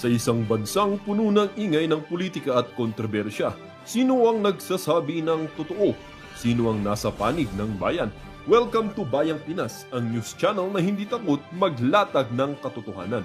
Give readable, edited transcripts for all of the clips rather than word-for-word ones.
Sa isang bansang puno ng ingay ng politika at kontrobersya, sino ang nagsasabi ng totoo? Sino ang nasa panig ng bayan? Welcome to Bayang Pinas, ang news channel na hindi takot maglatag ng katotohanan.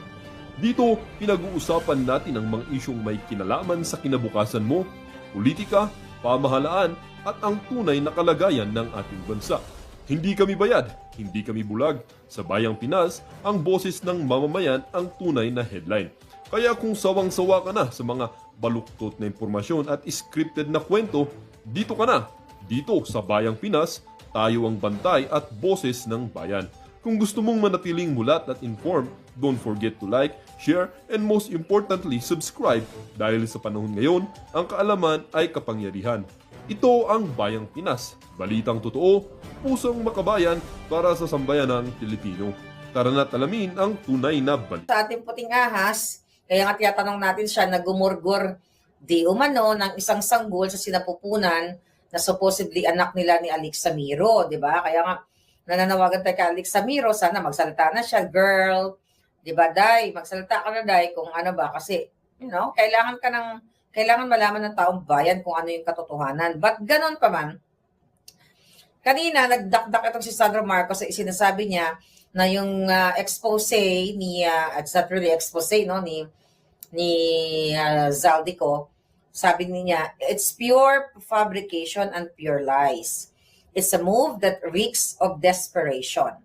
Dito, pinag-uusapan natin ang mga isyong may kinalaman sa kinabukasan mo, politika, pamahalaan at ang tunay na kalagayan ng ating bansa. Hindi kami bayad, hindi kami bulag. Sa Bayang Pinas, ang boses ng mamamayan ang tunay na headline. Kaya kung sawang-sawa ka na sa mga baluktot na impormasyon at scripted na kwento, dito ka na. Dito sa Bayang Pinas, tayo ang bantay at boses ng bayan. Kung gusto mong manatiling mulat at informed, don't forget to like, share, and most importantly, subscribe dahil sa panahon ngayon, ang kaalaman ay kapangyarihan. Ito ang Bayang Pinas, balitang totoo, pusong makabayan para sa sambayanang Pilipino. Tara na't alamin ang tunay na balita. Sa ating puting ahas, kaya nga tinatanong natin siya na gumurgur di umano ng isang sanggol sa sinapupunan na supposedly anak nila ni Alex Samiro, di ba? Kaya nga nananawagan tayo kay Alex Samiro, sana magsalita na siya, girl, di ba, Day? Magsalita ka na, Day, kung ano ba, kasi, kailangan malaman ng taong bayan kung ano yung katotohanan. But ganon pa man, kanina nagdakdak itong si Sandro Marcos sa sinasabi niya na yung expose ni it's not really expose no ni Zaldico, sabi niya it's pure fabrication and pure lies. It's a move that reeks of desperation.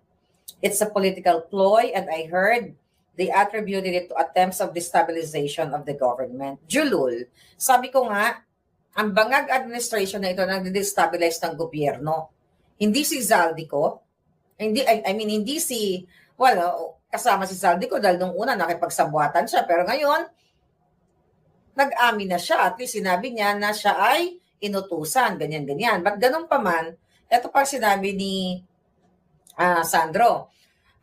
It's a political ploy, and I heard they attributed it to attempts of destabilization of the government. Julul, sabi ko nga, ang bangag administration na ito nag-destabilize ng gobyerno. Hindi si Zaldico, hindi si, kasama si Zaldico dahil nung una nakipagsabuatan siya, pero ngayon, nag-amin na siya. At least sinabi niya na siya ay inutusan, ganyan-ganyan. But ganun pa man, ito pa sinabi ni Sandro,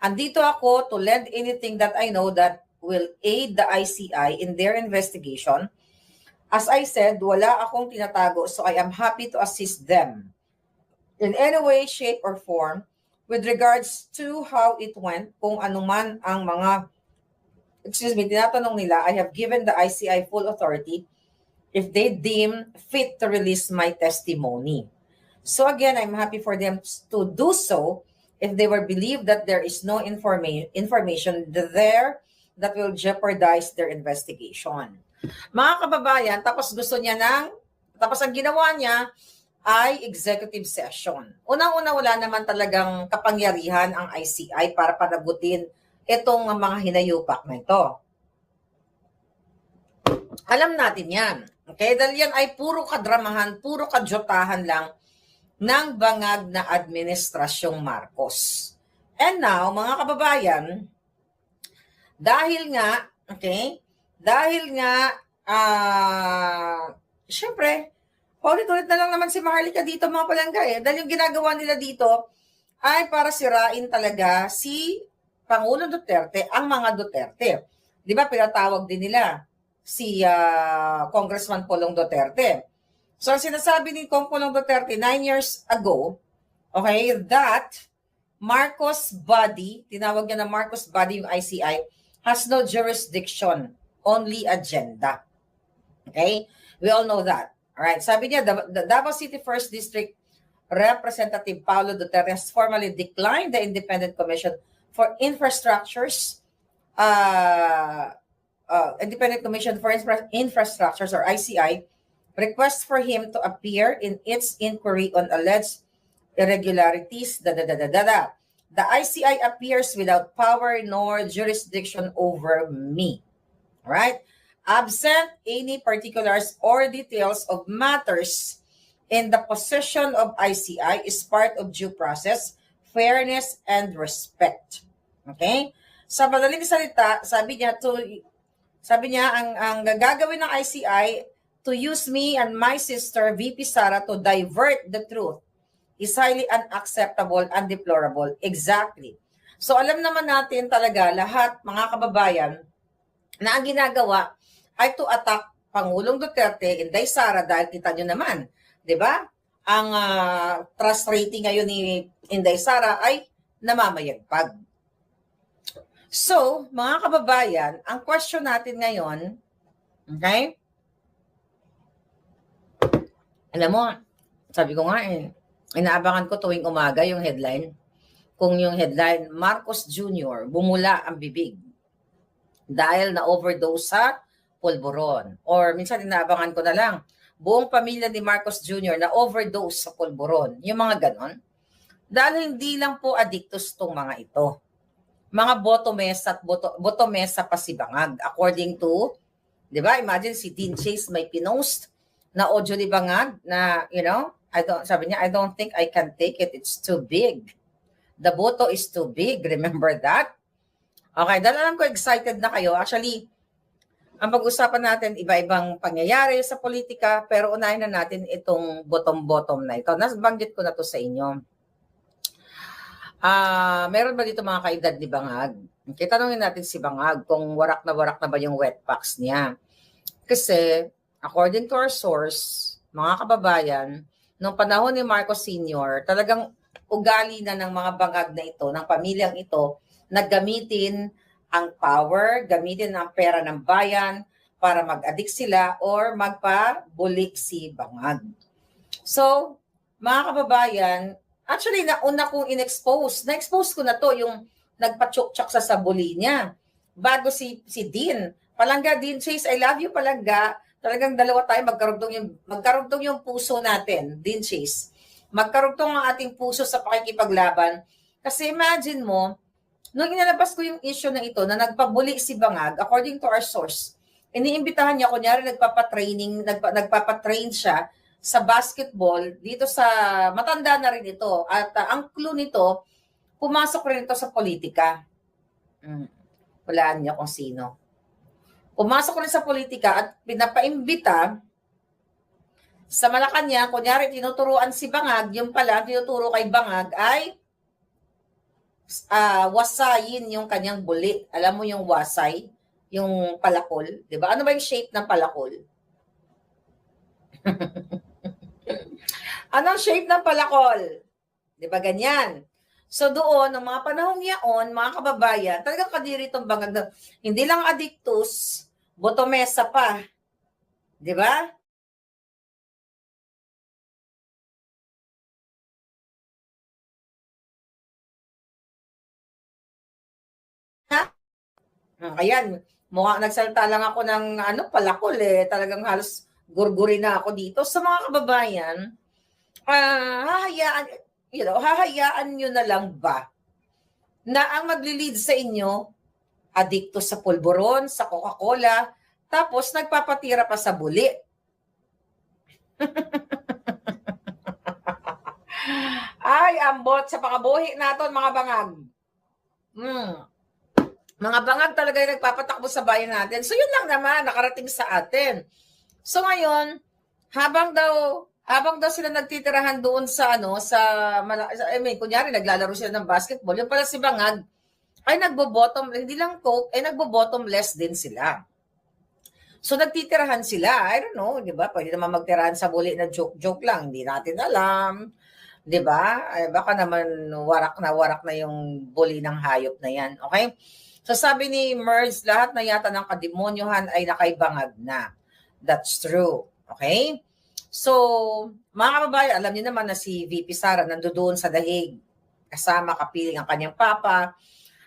andito ako to lend anything that I know that will aid the ICI in their investigation. As I said, wala akong tinatago, so I am happy to assist them in any way, shape, or form with regards to how it went, kung anuman ang mga, tinatanong nila, I have given the ICI full authority if they deem fit to release my testimony. So again, I'm happy for them to do so if they were believe that there is no information there that will jeopardize their investigation. Mga kababayan, tapos ang ginawa niya ay executive session. Unang-una, wala naman talagang kapangyarihan ang ICI para panagutin itong mga hinayupak na ito. Alam natin yan. Okay? Dahil yan ay puro kadramahan, puro kadyotahan lang ng bangag na administrasyong Marcos. And now, mga kababayan, syempre, paulit-ulit na lang naman si Maharlika dito, mga palangga dahil yung ginagawa nila dito ay para sirain talaga si Pangulong Duterte, ang mga Duterte. Di ba, pinatawag din nila si Congressman Pulong Duterte. So, sinasabi ni Pulong Duterte 9 years ago, that Marcos body, tinawag niya na Marcos body yung ICI, has no jurisdiction, only agenda. Okay? We all know that. Alright, sabi niya, the Davao City 1st District Representative Paulo Duterte has formally declined the Independent Commission for Infrastructures, Independent Commission for Infrastructures, or ICI, request for him to appear in its inquiry on alleged irregularities. The ICI appears without power nor jurisdiction over me. Alright? Absent any particulars or details of matters in the possession of ICI is part of due process, fairness, and respect. Okay? Sa madaling salita, sabi niya ang gagawin ng ICI to use me and my sister, VP Sara, to divert the truth is highly unacceptable and deplorable. Exactly. So alam naman natin talaga lahat, mga kababayan, na ang ginagawa ay to attack Pangulong Duterte, Inday Sara, dahil kita nyo naman, di ba? Ang trust rating ngayon ni Inday Sara ay namamayagpag. So, mga kababayan, ang question natin ngayon, okay? Alam mo, sabi ko nga inaabangan ko tuwing umaga yung headline. Kung yung headline, Marcos Jr. bumula ang bibig dahil na overdose sa pulburon. Or minsan inaabangan ko na lang, buong pamilya ni Marcos Jr. na overdose sa pulburon. Yung mga ganon. Dahil hindi lang po addictus tong mga ito. Mga botomesa at botomesa pa si Bangag. According to, di ba, imagine si Dean Chase may pinost na audio ni Bangag na, sabi niya, I don't think I can take it. It's too big. The boto is too big. Remember that? Okay, dahil alam ko excited na kayo. Actually, ang pag-usapan natin, iba-ibang pangyayari sa politika, pero unahin na natin itong bottom-bottom na ito. Nabanggit ko na to sa inyo. Meron ba dito mga kaedad ni Bangag? Okay, tanongin natin si Bangag kung warak na ba yung wet packs niya. Kasi, according to our source, mga kababayan, nung panahon ni Marcos Sr., talagang ugali na ng mga Bangag na ito, ng pamilyang ito, na gamitin ang power, gamitin ang pera ng bayan para mag-addict sila or magpa-bulik si Bangag. So, mga kababayan, actually, nauna kong in-expose. Na-expose ko na to, yung nagpa-chok-chok sa sabuli niya. Bago si Dean. Palangga, Dean Chase, I love you, Palangga. Talagang dalawa tayo, magkarugtong yung puso natin, Dean Chase. Magkarugtong ang ating puso sa pakikipaglaban. Kasi imagine mo, nung inalabas ko yung issue na ito, na nagpabuli si Bangag, according to our source, iniimbitahan niya, kunyari nagpapatrain siya sa basketball, dito sa, matanda na rin ito. At ang clue nito, pumasok rin ito sa politika. Walaan niyo kung sino. Pumasok rin sa politika at pinapaimbita sa Malacanang, kunyari tinuturuan si Bangag, yung pala, tinuturo kay Bangag ay wasayin yung kanyang buli. Alam mo yung wasay? Yung palakol. Diba? Ano ba yung shape ng palakol? Anong shape ng palakol? Di ba ganyan? So doon, ng mga panahong yaon, mga kababayan, talagang kadiri itong Bangag na hindi lang addictus, botomesa pa. Di ba? Ayan, mukhang nagsalita lang ako ng palakol Talagang halos gurguri na ako dito. Sa mga kababayan, hahayaan nyo na lang ba na ang magli-lead sa inyo, adikto sa pulburon, sa Coca-Cola, tapos nagpapatira pa sa buli. Ay, ambot sa pakabuhi naton mga Bangag. Mga Bangag talaga yung nagpapatakbo sa bayan natin. So yun lang naman, nakarating sa atin. So ngayon, habang daw sila nagtitirahan doon sa kunyari naglalaro sila ng basketball, yung pala si Bangag ay nagbo-bottom, hindi lang coke, ay nagbo-bottomless din sila. So nagtitirahan sila, I don't know, di ba? Pwede naman magtirahan sa buli na joke lang, hindi natin alam. Di ba? Ay, baka naman warak na yung buli ng hayop na yan. Okay? So sabi ni Merz, lahat na yata ng kademonyohan ay nakaibangag na. That's true. Okay? So, mga kababayan, alam niyo naman na si VP Sara nandoon sa Dahig. Kasama, kapiling ang kanyang papa.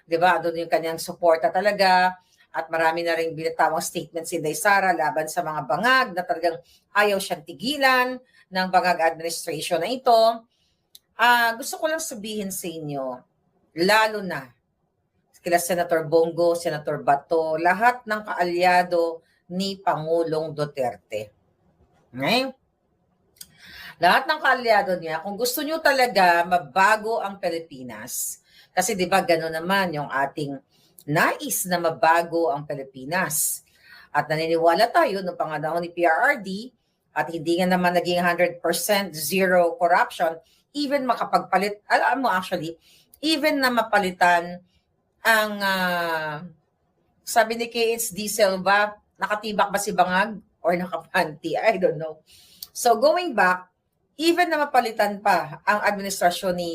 Diba? Doon yung kanyang suporta talaga. At marami na rin binatawang statement si Inday Sara laban sa mga Bangag na talagang ayaw siyang tigilan ng Bangag administration na ito. Gusto ko lang sabihin sa inyo, lalo na kila Senator Bongo, Senator Bato, lahat ng kaalyado ni Pangulong Duterte. Okay? Lahat ng kaalyado niya, kung gusto nyo talaga mabago ang Pilipinas, kasi di ba gano'n naman yung ating nais na mabago ang Pilipinas. At naniniwala tayo noong panganahon ni PRRD at hindi nga naman naging 100% zero corruption, even makapagpalit, alam mo actually, even na mapalitan ang sabi ni KHD Silva, nakatibak ba si Bangag or nakapanty? I don't know. So going back, even na mapalitan pa ang administrasyon ni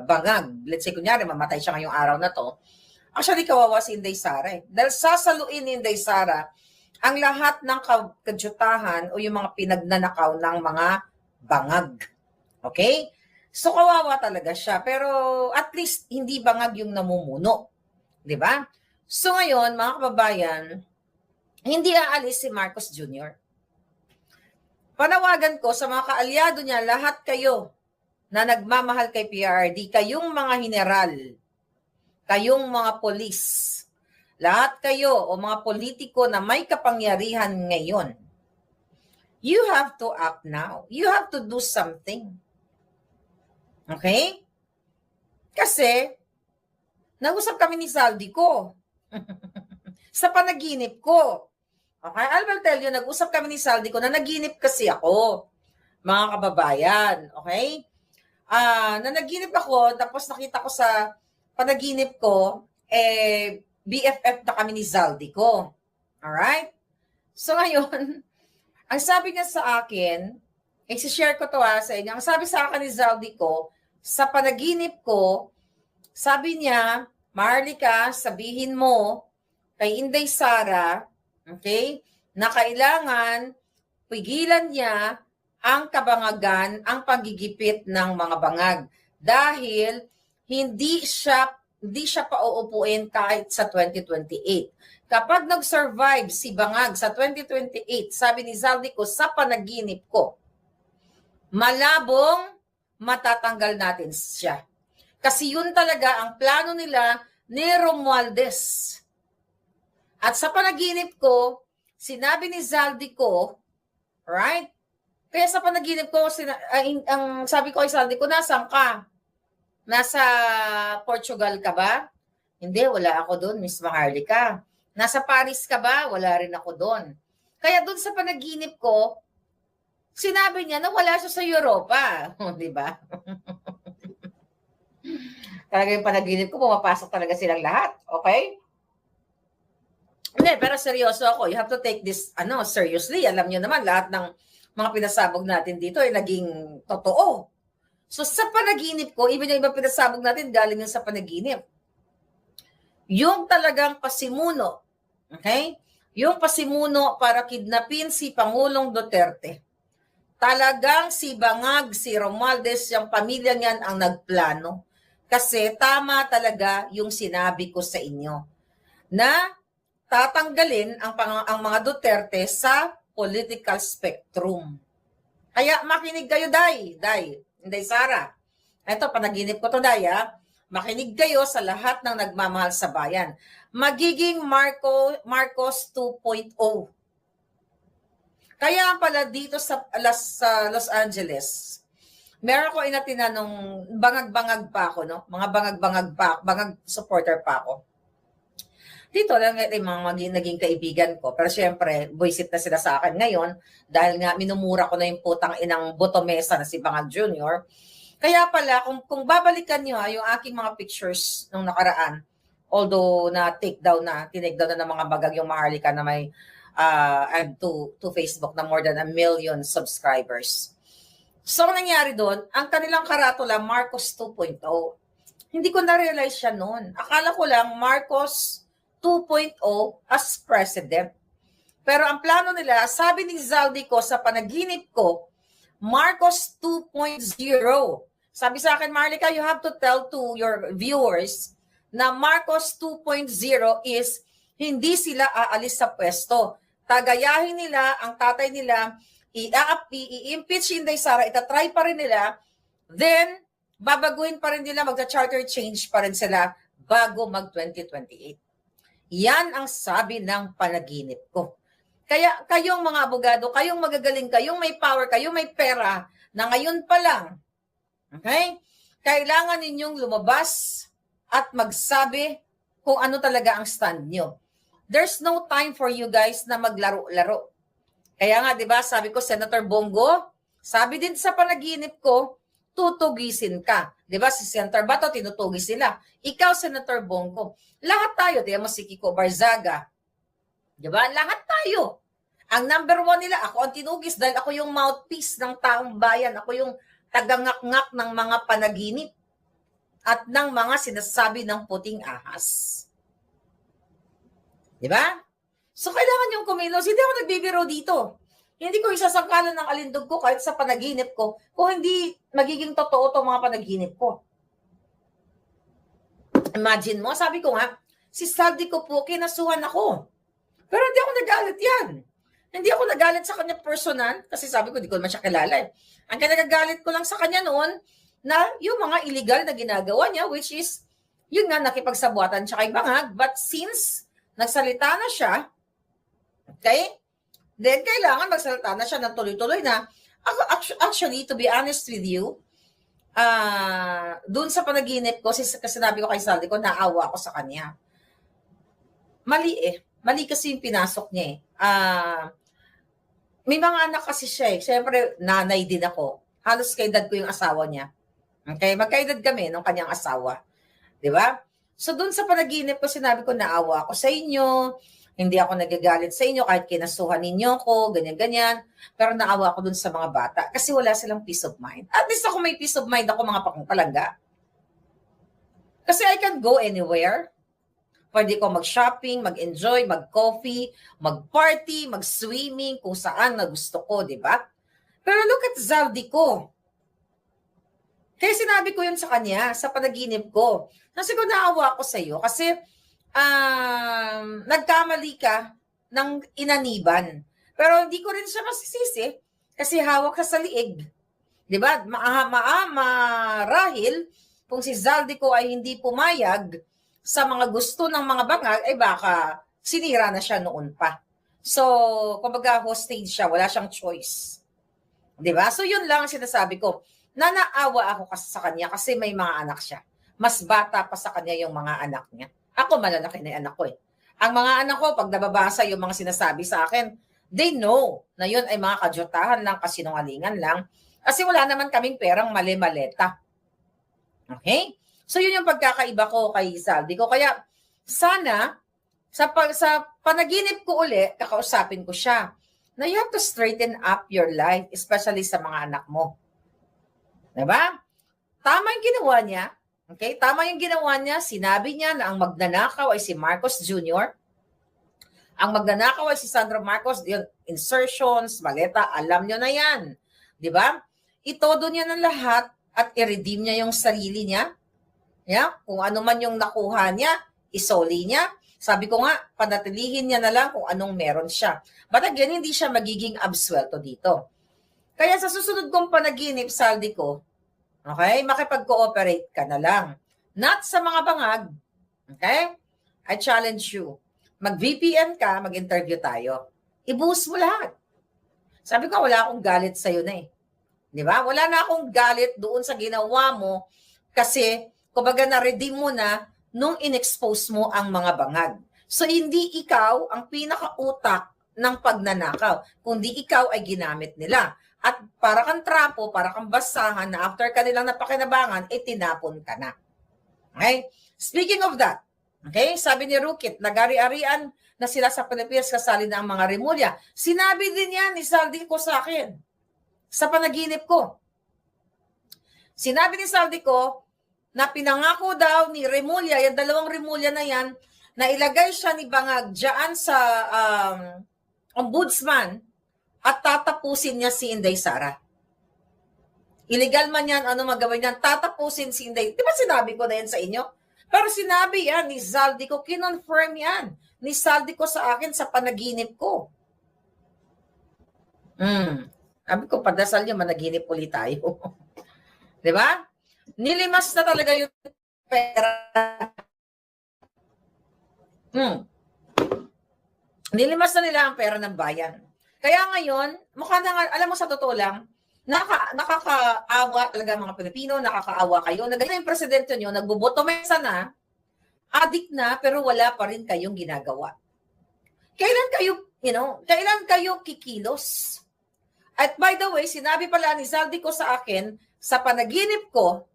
Bangag, let's say kunyari mamatay siya ngayong araw na to, Actually, kawawa si Inday Sara eh. Dahil sasaluin ni Inday Sara ang lahat ng kadyutahan o yung mga pinagnanakaw ng mga bangag. Okay? So, kawawa talaga siya. Pero at least, hindi bangag yung namumuno. Di ba? So, ngayon, mga kababayan, hindi aalis si Marcos Jr. Panawagan ko sa mga kaalyado niya, lahat kayo na nagmamahal kay PRRD, kayong mga general, kayong mga polis, lahat kayo o mga politiko na may kapangyarihan ngayon, you have to act now. You have to do something. Okay? Kasi, nag-usap kami ni Zaldi ko. Sa panaginip ko. Okay? I will tell you, nag-usap kami ni Zaldi ko na naginip kasi ako, mga kababayan. Okay? Nanaginip ako, tapos nakita ko sa panaginip ko, BFF na kami ni Zaldi ko. Alright? So ngayon, ang sabi niya sa akin, i-share ko to sa inyo, ang sabi sa akin ni Zaldi ko, sa panaginip ko, sabi niya, Marlica, sabihin mo kay Inday Sara, okay, na kailangan pigilan niya ang kabangagan, ang pagigipit ng mga bangag. Dahil hindi siya pauupuin kahit sa 2028. Kapag nag-survive si bangag sa 2028, sabi ni Zaldi ko, sa panaginip ko, malabong matatanggal natin siya. Kasi yun talaga ang plano nila ni Romualdez. At sa panaginip ko, sinabi ni Zaldi ko, right? Kaya sa panaginip ko, ang sabi ko kay Zaldi ko, nasaan ka? Nasa Portugal ka ba? Hindi, wala ako doon, Miss Maharlika. Nasa Paris ka ba? Wala rin ako doon. Kaya doon sa panaginip ko, sinabi niya na wala siya sa Europa. Di ba? Talaga yung panaginip ko, pumapasok talaga silang lahat. Okay? Hindi, pero seryoso ako. You have to take this seriously. Alam niyo naman, lahat ng mga pinasabog natin dito ay naging totoo. So sa panaginip ko, even yung ibang pinasabog natin, galing yun sa panaginip. Yung talagang pasimuno, okay? Yung pasimuno para kidnapin si Pangulong Duterte. Talagang si Bangag, si Romualdez, yung pamilya niyan ang nagplano. Kasi tama talaga yung sinabi ko sa inyo na tatanggalin ang mga Duterte sa political spectrum. Kaya makinig kayo, Inday Sara. Ito, panaginip ko to, Day, ha? Makinig kayo sa lahat ng nagmamahal sa bayan. Magiging Marcos 2.0. Kaya pala dito sa Los Angeles, meron ko inatinanong bangag-bangag pa ako, no? Mga bangag supporter pa ako. Dito lang yung mga naging kaibigan ko. Pero syempre, buisit na sila sa akin ngayon dahil nga minumura ko na yung putang inang botomesa na si Bangag Jr. Kaya pala, kung babalikan nyo yung aking mga pictures nung nakaraan, although tinake down na ng mga bagag yung Maharlika na may to Facebook na more than 1 million subscribers. So, nangyari doon, ang kanilang karatula, Marcos 2.0. Hindi ko na-realize siya noon. Akala ko lang, Marcos 2.0 as president. Pero ang plano nila, sabi ni Zaldi ko sa panaginip ko, Marcos 2.0. Sabi sa akin, Marlica, you have to tell to your viewers na Marcos 2.0 is hindi sila aalis sa pwesto. Tagayahin nila ang tatay nila, i-impeach Inday Sara, itatry pa rin nila, then babaguhin pa rin nila, magta-charter change pa rin sila bago mag-2028. Yan ang sabi ng panaginip ko. Kaya kayong mga abogado, kayong magagaling, kayong may power, kayong may pera, na ngayon pa lang, okay, kailangan ninyong lumabas at magsabi kung ano talaga ang stand nyo. There's no time for you guys na maglaro-laro. Kaya nga, di ba, sabi ko, Senator Bongo, sabi din sa panaginip ko, tutugisin ka. Di ba, si Senator Bato, tinutugis sila. Ikaw, Senator Bongo. Lahat tayo, di ba, si Kiko Barzaga. Di ba, lahat tayo. Ang number 1 nila, ako ang tinugis dahil ako yung mouthpiece ng taong bayan. Ako yung tagangak-ngak ng mga panaginip at ng mga sinasabi ng puting ahas. Di ba? So, kailangan yung kumilos. Hindi ako nagbibiro dito. Hindi ko isasangkalan ng alindog ko kahit sa panaginip ko kung hindi magiging totoo itong mga panaginip ko. Imagine mo, sabi ko nga, si Saldi ko po, kinasuhan ako. Pero hindi ako nagalit yan. Hindi ako nagalit sa kanya personal kasi sabi ko, di ko naman siya kilala eh. Ang kinagagalit ko lang sa kanya noon na yung mga illegal na ginagawa niya, which is, yun nga, nakipagsabuatan siya kay Bangag. But since nagsalita na siya, okay, then kailangan magsalita na siya ng tuloy-tuloy na. Actually, to be honest with you, doon sa panaginip ko, kasi sinabi ko kay Saldi ko, naawa ako sa kanya. Mali eh. Mali kasi yung pinasok niya eh. May mga anak kasi siya eh. Siyempre, nanay din ako. Halos kaedad ko yung asawa niya. Okay? Magkaedad kami nung kanyang asawa. Di ba? So, doon sa panaginip ko, sinabi ko, naawa ako sa inyo. Hindi ako nagagalit sa inyo kahit kinasuhan ninyo ko, ganyan-ganyan. Pero naawa ako doon sa mga bata kasi wala silang peace of mind. At least ako may peace of mind ako mga palangga. Kasi I can go anywhere. Pwede ko mag-shopping, mag-enjoy, mag-coffee, mag-party, mag-swimming, kung saan na gusto ko, di ba? Pero look at Zaldi ko. Kaya sinabi ko yun sa kanya, sa panaginip ko. Kasi ko naawa ako sa iyo kasi nagkamali ka ng inaniban. Pero hindi ko rin siya masisisi kasi hawak ka sa liig. Di ba? Marahil kung si Zaldi ko ay hindi pumayag sa mga gusto ng mga bangag, ay baka sinira na siya noon pa. So, kumbaga hostage siya, wala siyang choice. Diba? So, yun lang ang sinasabi ko. Nanaawa ako kasi sa kanya kasi may mga anak siya. Mas bata pa sa kanya yung mga anak niya. Ako, malalaki na yung anak ko eh. Ang mga anak ko, pag nababasa yung mga sinasabi sa akin, they know na yun ay mga kadyutahan lang, kasinungalingan lang. Kasi wala naman kaming perang mali-maleta. Okay? So, yun yung pagkakaiba ko kay Zaldi ko. Kaya, sana, sa panaginip ko uli, kakausapin ko siya na you have to straighten up your life, especially sa mga anak mo. Diba? Tama yung ginawa niya. Okay? Tama yung ginawa niya. Sinabi niya na ang magnanakaw ay si Marcos Jr. Ang magnanakaw ay si Sandro Marcos. Yung insertions, maleta, alam nyo na yan. Diba? Itodo niya ng lahat at i-redeem niya yung sarili niya. Yeah? Kung ano man yung nakuha niya, isoli niya. Sabi ko nga, panatilihin niya na lang kung anong meron siya. But again, hindi siya magiging absuelto dito. Kaya sa susunod kong panaginip, Saldi ko, okay, makipag-cooperate ka na lang. Not sa mga bangag. Okay? I challenge you. Mag-VPN ka, mag-interview tayo. I-boost mo lahat. Sabi ko, wala akong galit sa'yo na eh. Di ba? Wala na akong galit doon sa ginawa mo kasi kumbaga na-redeem mo na nung in-expose mo ang mga bangag. So, hindi ikaw ang pinakautak ng pagnanakaw, kundi ikaw ay ginamit nila. At para kang trapo, para kang basahan na after kanilang napakinabangan, tinapon ka na. Okay? Speaking of that, okay, sabi ni Rukit, nagari-arian na sila sa Pilipinas kasali na ang mga Rimulya. Sinabi din yan ni Saldi ko sa akin sa panaginip ko. Sinabi ni Saldi ko, na pinangako daw ni Rimulya, yung dalawang Rimulya na yan, na ilagay siya ni Bangag dyan sa ombudsman at tatapusin niya si Inday Sara. Illegal man yan, ano magawin yan, tatapusin si Inday. Di ba sinabi ko na yan sa inyo? Pero sinabi yan ni Zaldi ko, kinonfirm yan ni Saldi ko sa akin sa panaginip ko. Sabi ko, padasal niyo, managinip ulit tayo. Di ba? Nilimas na talaga yung pera. Nilimas na nila ang pera ng bayan. Kaya ngayon, mukha na nga, alam mo sa totoo lang, nakakaawa talaga mga Pilipino, nakakaawa kayo. Ganyan yung presidente nyo, nagbuboto mesa na, adik na, pero wala pa rin kayong ginagawa. Kailan kayo kikilos? At by the way, sinabi pala ni Zaldi ko sa akin, sa panaginip ko,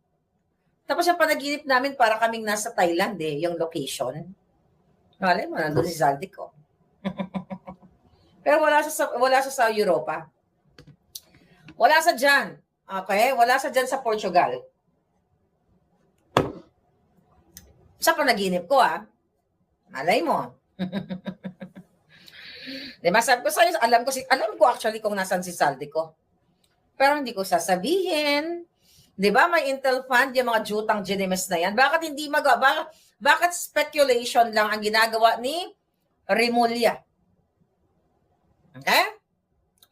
tapos yung panaginip namin para kaming nasa Thailand yung location. Alam mo, nandun si Zaldi ko. Pero wala siya sa Europa. Wala sa dyan. Okay? Wala sa dyan sa Portugal. Sa panaginip ko, malay mo. Diba? Sabi ko sa'yo, alam ko actually kung nasan si Saldico. Pero hindi ko sasabihin. Diba? May Intel Fund, yung mga jutang genimes na yan. Bakit hindi magawa? Bakit speculation lang ang ginagawa ni Remulla? Okay?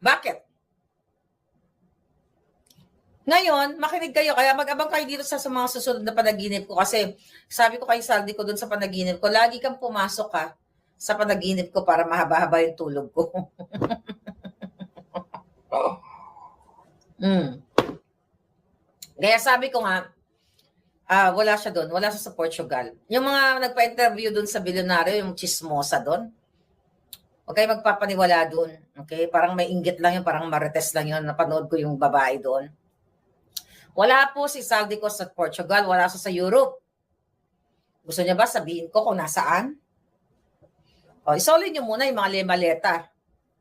Bakit? Ngayon, makinig kayo. Kaya mag-abang kayo dito sa mga susunod na panaginip ko. Kasi sabi ko kay Saldico doon sa panaginip ko, lagi kang pumasok ka sa panaginip ko para mahaba-haba yung tulog ko. Kaya sabi ko nga, wala siya doon. Wala siya sa Portugal. Yung mga nagpa-interview doon sa bilyonaryo, yung chismosa doon, okay, magpapaniwala doon. Okay, parang may inggit lang yun, parang marites lang yun. Napanood ko yung babae doon. Wala po si Saldico sa Portugal, wala siya sa Europe. Gusto niya ba sabihin ko kung nasaan? O, isolin niyo muna yung mga maleta,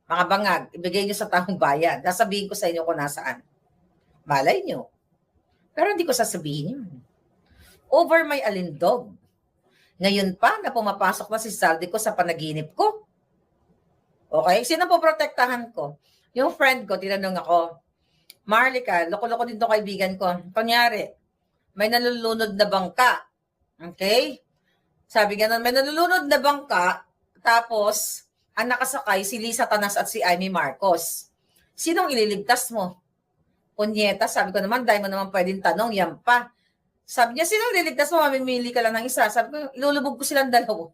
mga bangag, ibigay niyo sa taong bayan. Sasabihin ko sa inyo kung nasaan. Malay niyo. Pero hindi ko sasabihin yun. Over my alindog. Ngayon pa na pumapasok na si Saldico sa panaginip ko. Okay? Sino po protektahan ko? Yung friend ko, tinanong ako, Marlica, loko-loko din to kaibigan ko. Kunyari, may nalulunod na bangka. Okay? Sabi ganun, may nalulunod na bangka, tapos, ang nakasakay si Lisa Tanas at si Amy Marcos. Sinong ililigtas mo? Punyeta, sabi ko naman, dahil mo naman pwedeng tanong, yan pa. Sabi niya, sinong ililigtas mo? Mamimili ka lang ng isa. Sabi ko, ilulubog ko silang dalawa.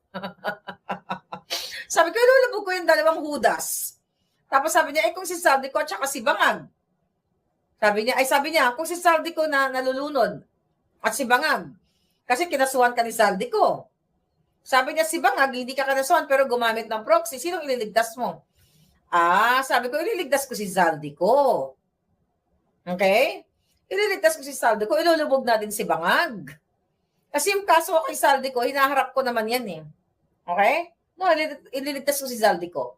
Sabi ko, ilulubog ko yung dalawang hudas. Tapos sabi niya, kung si Saldico at saka si Bangag. Sabi niya, kung si Saldico na nalulunod at si Bangag, kasi kinasuhan ka ni Saldico. Sabi niya, si Bangag, hindi ka kinasuhan pero gumamit ng proxy, sinong ililigtas mo? Sabi ko, ililigtas ko si Saldico. Okay? Ililigtas ko si Saldico, ilulubog natin si Bangag. Kasi yung kaso kay Saldico, hinaharap ko naman yan eh. Okay? No, ililigtas ko si Saldico.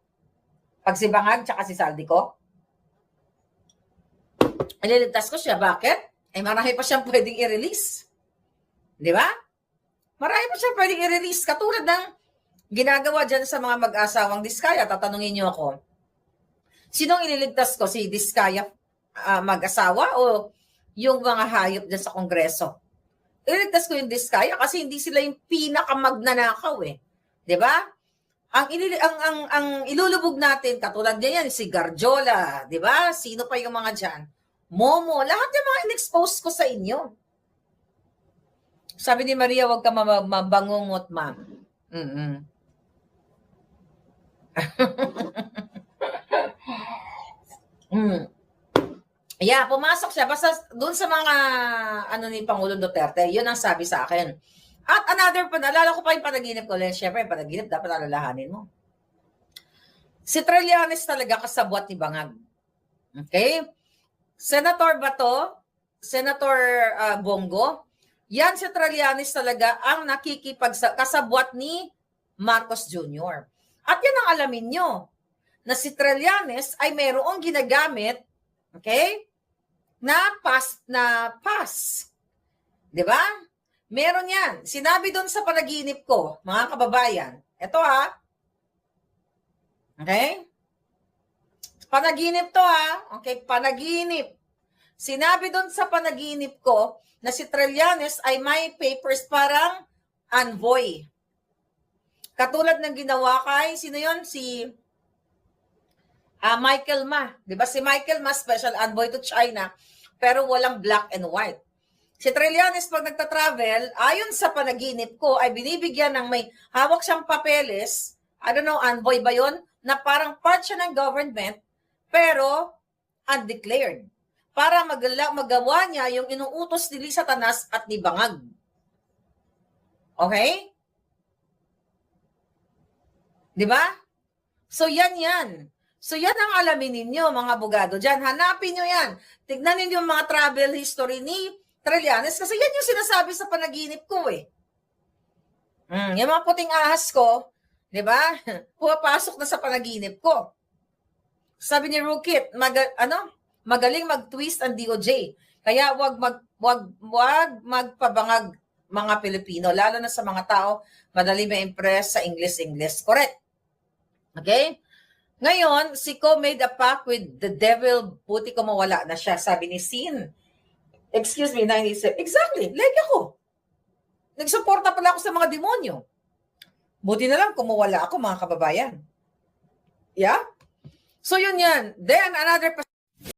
Pag si Bangag, tsaka si Saldico, ililigtas ko siya. Bakit? Marami pa siyang pwedeng i-release. Di ba? Marami pa siyang pwedeng i-release. Katulad ng ginagawa dyan sa mga mag-asawang Diskaya. Tatanungin niyo ako, sinong ililigtas ko? Si Diskaya mag-asawa o yung mga hayop dyan sa Kongreso? Ililigtas ko yung Diskaya kasi hindi sila yung pinakamagnanakaw eh. Di ba? Ang ilulubog natin, katulad niya yan, si Garjola, di ba? Sino pa yung mga dyan? Momo, lahat yung mga in-expose ko sa inyo. Sabi ni Maria, huwag ka mabangungot, ma'am. Yeah, pumasok siya. Basta doon sa mga ni Pangulong Duterte, yun ang sabi sa akin. At another pa, naalala ko pa yung panaginip ko. Siyempre, yung panaginip, dapat alalahanin mo. Si Trillanes talaga kasabwat ni Bangag. Okay? Senator Bato, Senator Bongo, yan si Trillanes talaga ang kasabwat ni Marcos Jr. At yan ang alamin nyo, na si Trillanes ay mayroong ginagamit, okay, na pass. Diba? Meron yan. Sinabi doon sa panaginip ko, mga kababayan, ito okay? Panaginip to okay, panaginip. Sinabi doon sa panaginip ko na si Trillanes ay may papers parang envoy. Katulad ng ginawa kay, sino yon? Si Michael Ma. Diba si Michael Ma, special envoy to China, pero walang black and white. Si Trillanes pag nagta-travel, ayon sa panaginip ko, ay binibigyan ng may hawak siyang papeles, I don't know, envoy ba yon? Na parang part siya ng government, pero undeclared. Para magawa niya yung inuutos ni Lisa Tanas at ni Bangag. Okay? Diba? So yan. So yan ang alamin ninyo, mga abogado dyan. Hanapin nyo yan. Tignan ninyo yung mga travel history ni Trillanes kasi yan yung sinasabi sa panaginip ko eh. Yung mga puting ahas ko, diba? Pumapasok na sa panaginip ko. Sabi ni Rukit, magaling mag-twist ang DOJ. Kaya wag magpabangag mga Pilipino, lalo na sa mga tao madali ma-impress sa English. Correct? Okay? Ngayon, si Ko made a pact with the devil, buti ko mawala na siya, sabi ni Sin. Excuse me, 97. Exactly, like ako. Nagsuporta pala ako sa mga demonyo. Buti na lang kung mawala ako, mga kababayan. Yeah? So yun yan. Then another